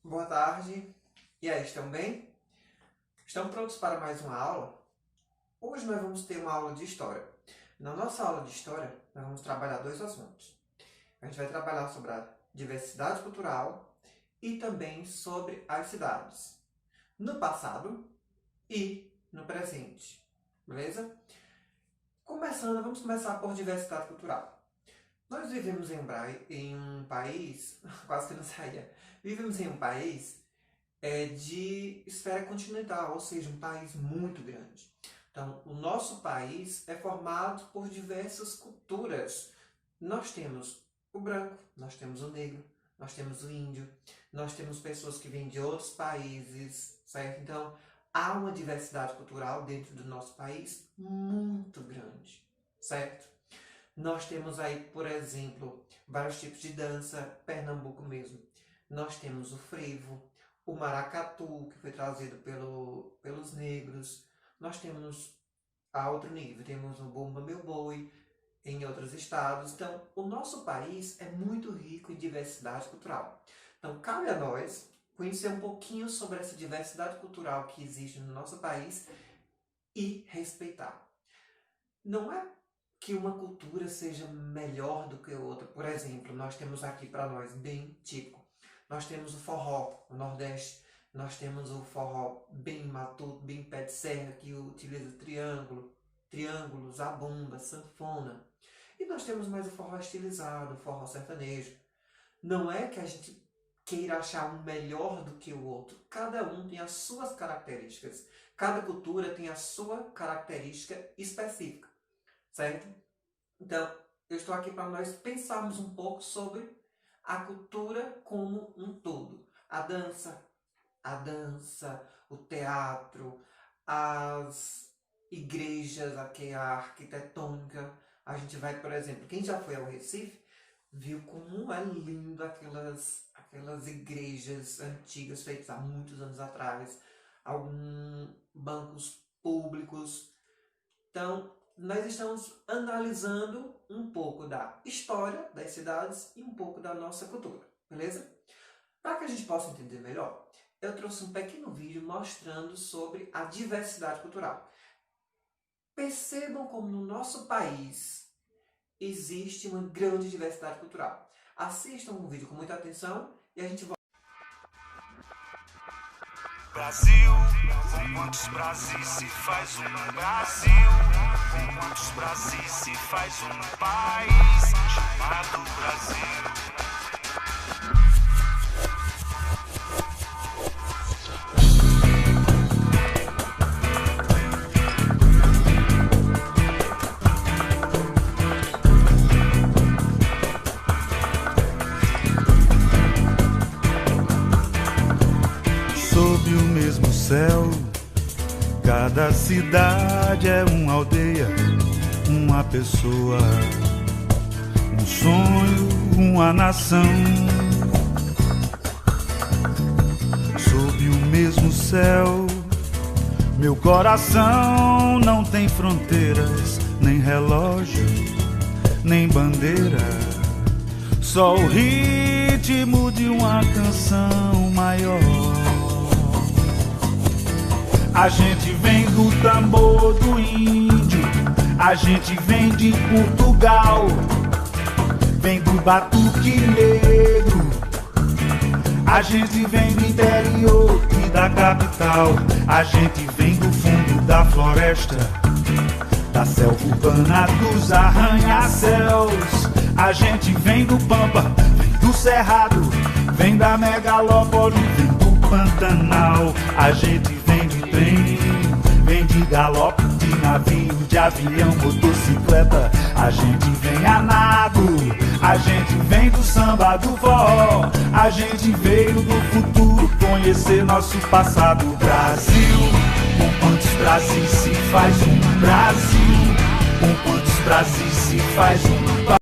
Boa tarde. E aí, estão bem? Estão prontos para mais uma aula? Hoje nós vamos ter uma aula de História. Na nossa aula de História, nós vamos trabalhar dois assuntos. A gente vai trabalhar sobre a diversidade cultural e também sobre as cidades, no passado e no presente. Beleza? Vamos começar por diversidade cultural. Nós vivemos em um país, quase que não saía, vivemos em um país de esfera continental, ou seja, um país muito grande. Então, o nosso país é formado por diversas culturas. Nós temos o branco, nós temos o negro, nós temos o índio, nós temos pessoas que vêm de outros países, certo? Então, há uma diversidade cultural dentro do nosso país muito grande, certo? Nós temos aí, por exemplo, vários tipos de dança, Pernambuco mesmo. Nós temos o frevo, o maracatu, que foi trazido pelos negros. Nós temos, a outro nível, temos o Bumba Meu Boi em outros estados. Então, o nosso país é muito rico em diversidade cultural. Então, cabe a nós conhecer um pouquinho sobre essa diversidade cultural que existe no nosso país e respeitar. Não é que uma cultura seja melhor do que outra. Por exemplo, nós temos aqui para nós bem típico. Nós temos o forró no Nordeste, nós temos o forró bem matuto, bem pé de serra, que utiliza triângulo, zabumba, sanfona. E nós temos mais o forró estilizado, o forró sertanejo. Não é que a gente queira achar um melhor do que o outro. Cada um tem as suas características. Cada cultura tem a sua característica específica, certo? Então, eu estou aqui para nós pensarmos um pouco sobre a cultura como um todo. A dança, o teatro, as igrejas, aqui a arquitetônica. A gente vai, por exemplo, quem já foi ao Recife, viu como é lindo aquelas igrejas antigas feitas há muitos anos atrás, alguns bancos públicos. Então, nós estamos analisando um pouco da história das cidades e um pouco da nossa cultura, beleza? Para que a gente possa entender melhor, eu trouxe um pequeno vídeo mostrando sobre a diversidade cultural. Percebam como no nosso país existe uma grande diversidade cultural. Assistam o vídeo com muita atenção e a gente volta. Brasil, com quantos Brasis se faz um Brasil? Com quantos Brasis se faz um país chamado Brasil? Sob o mesmo céu, cada cidade é uma aldeia, uma pessoa, um sonho, uma nação. Sob o mesmo céu, meu coração não tem fronteiras, nem relógio, nem bandeira, só o ritmo de uma canção maior. A gente vem do tambor do índio, a gente vem de Portugal, vem do batuque negro, a gente vem do interior e da capital, a gente vem do fundo da floresta, da selva urbana dos arranha-céus, a gente vem do pampa, vem do cerrado, vem da megalópole, vem do Pantanal, a gente vem de trem, vem de galope, de navio, de avião, motocicleta, a gente vem a nado, a gente vem do samba, do forró, a gente veio do futuro conhecer nosso passado. Brasil, com quantos Brasis se faz um Brasil, com quantos Brasis se faz um.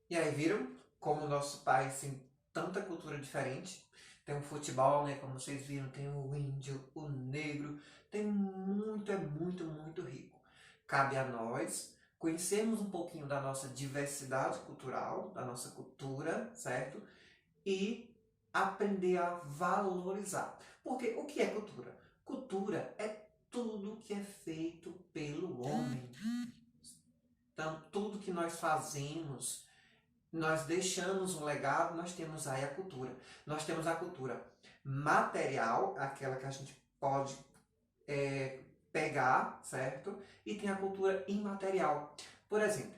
E aí, viram como o nosso país tem tanta cultura diferente? Tem o futebol, né? Como vocês viram, tem o índio, o negro, tem muito, é muito, muito rico. Cabe a nós conhecermos um pouquinho da nossa diversidade cultural, da nossa cultura, certo? E aprender a valorizar. Porque o que é cultura? Cultura é tudo que é feito pelo homem. Então, tudo que nós fazemos, nós deixamos um legado, nós temos aí a cultura. Nós temos a cultura material, aquela que a gente pode pegar, certo? E tem a cultura imaterial. Por exemplo,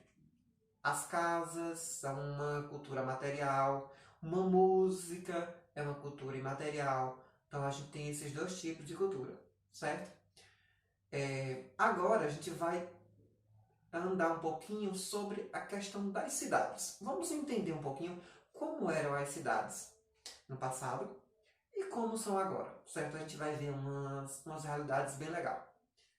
as casas são uma cultura material, uma música é uma cultura imaterial. Então a gente tem esses dois tipos de cultura, certo? Agora a gente vai andar um pouquinho sobre a questão das cidades. Vamos entender um pouquinho como eram as cidades no passado e como são agora, certo? A gente vai ver umas realidades bem legais,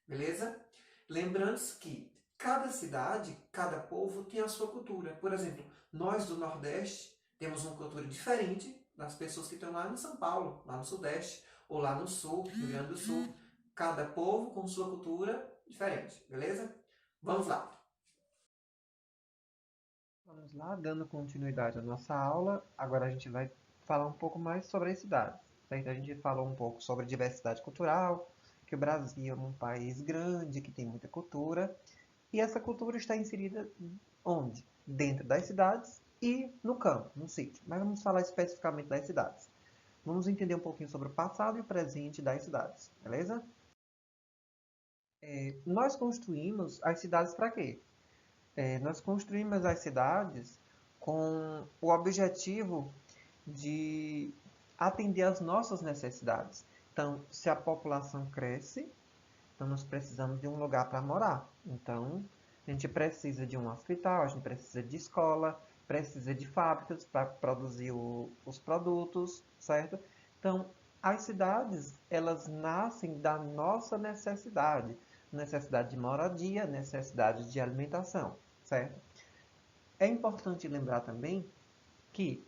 beleza? Lembrando-se que cada cidade, cada povo tem a sua cultura. Por exemplo, nós do Nordeste temos uma cultura diferente das pessoas que estão lá em São Paulo, lá no Sudeste, ou lá no Sul, Rio Grande do Sul. Cada povo com sua cultura diferente, beleza? Vamos lá! Vamos lá, dando continuidade à nossa aula. Agora a gente vai falar um pouco mais sobre as cidades. Certo? A gente falou um pouco sobre diversidade cultural, que o Brasil é um país grande, que tem muita cultura. E essa cultura está inserida onde? Dentro das cidades e no campo, no sítio. Mas vamos falar especificamente das cidades. Vamos entender um pouquinho sobre o passado e o presente das cidades, beleza? Nós construímos as cidades para quê? Nós construímos as cidades com o objetivo de atender às nossas necessidades. Então, se a população cresce, então nós precisamos de um lugar para morar. Então, a gente precisa de um hospital, a gente precisa de escola, precisa de fábricas para produzir os produtos, certo? Então, as cidades, elas nascem da nossa necessidade. Necessidade de moradia, necessidade de alimentação, certo? É importante lembrar também que,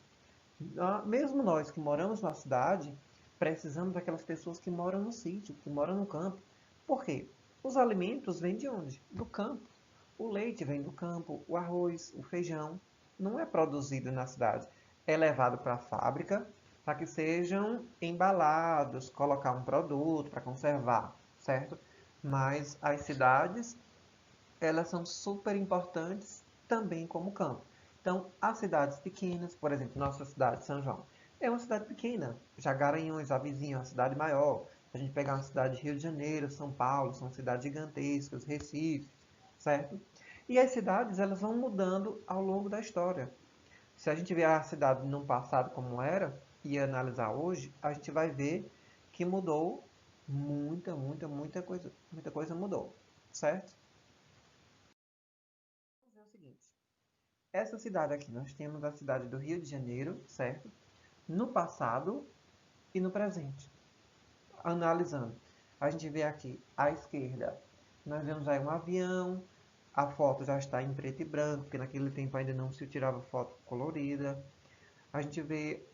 mesmo nós que moramos na cidade, precisamos daquelas pessoas que moram no sítio, que moram no campo. Por quê? Os alimentos vêm de onde? Do campo. O leite vem do campo, o arroz, o feijão. Não é produzido na cidade. É levado para a fábrica para que sejam embalados, colocar um produto para conservar, certo? Mas as cidades, elas são super importantes também como campo. Então, as cidades pequenas, por exemplo, nossa cidade, São João, é uma cidade pequena. Já Garanhuns, a vizinha, é uma cidade maior. Se a gente pegar uma cidade de Rio de Janeiro, São Paulo, são cidades gigantescas, Recife, certo? E as cidades, elas vão mudando ao longo da história. Se a gente ver a cidade no passado como era e analisar hoje, a gente vai ver que mudou muita coisa mudou, certo? Vamos fazer o seguinte. Essa cidade aqui, nós temos a cidade do Rio de Janeiro, certo? No passado e no presente. Analisando, a gente vê aqui à esquerda, nós vemos aí um avião, a foto já está em preto e branco, porque naquele tempo ainda não se tirava foto colorida. A gente vê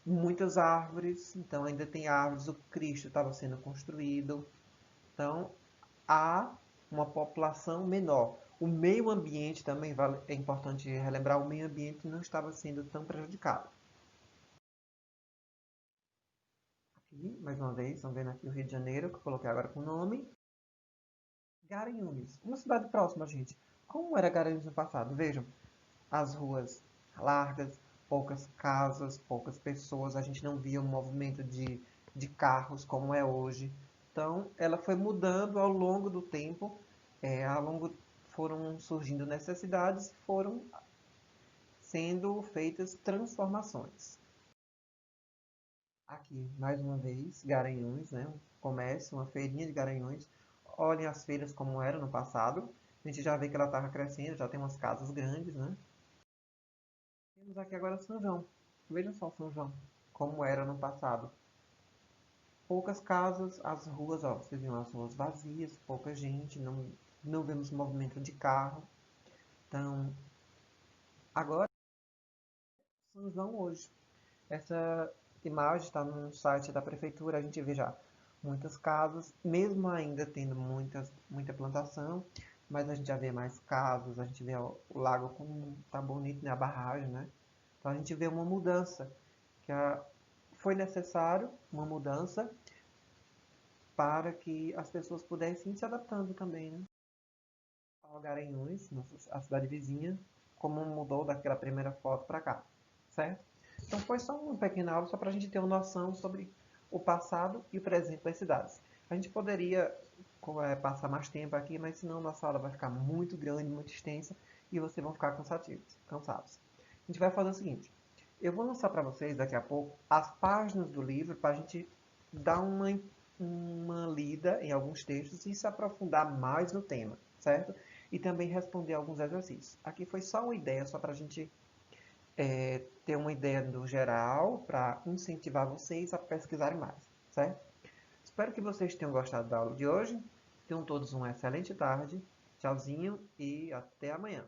muitas árvores, então ainda tem árvores, o Cristo estava sendo construído. Então, há uma população menor. O meio ambiente também é importante relembrar, o meio ambiente não estava sendo tão prejudicado. Aqui, mais uma vez, estão vendo aqui o Rio de Janeiro, que eu coloquei agora com o nome. Garanhuns, uma cidade próxima, gente. Como era Garanhuns no passado? Vejam, as ruas largas, poucas casas, poucas pessoas, a gente não via um movimento de carros como é hoje. Então, ela foi mudando ao longo do tempo, foram surgindo necessidades, foram sendo feitas transformações. Aqui, mais uma vez, Garanhuns, né? Um comércio, uma feirinha de Garanhuns. Olhem as feiras como eram no passado. A gente já vê que ela estava crescendo, já tem umas casas grandes, né? Temos aqui agora São João. Vejam só São João, como era no passado. Poucas casas, as ruas, ó, vocês viram as ruas vazias, pouca gente, não vemos movimento de carro. Então, agora, São João hoje. Essa imagem está no site da prefeitura, a gente vê já muitas casas, mesmo ainda tendo muita plantação, mas a gente já vê mais casas, a gente vê o lago como tá bonito, né, a barragem, né? Então a gente vê uma mudança, que foi necessário uma mudança para que as pessoas pudessem ir se adaptando também, né? Garanhuns, a cidade vizinha, como mudou daquela primeira foto para cá, certo? Então foi só uma pequena aula só para a gente ter uma noção sobre o passado e o presente das cidades. A gente poderia passar mais tempo aqui, mas senão nossa aula vai ficar muito grande, muito extensa e vocês vão ficar cansados. A gente vai fazer o seguinte, eu vou lançar para vocês daqui a pouco as páginas do livro para a gente dar uma lida em alguns textos e se aprofundar mais no tema, certo? E também responder alguns exercícios. Aqui foi só uma ideia, só para a gente ter uma ideia do geral, para incentivar vocês a pesquisarem mais, certo? Espero que vocês tenham gostado da aula de hoje. Tenham todos uma excelente tarde. Tchauzinho e até amanhã.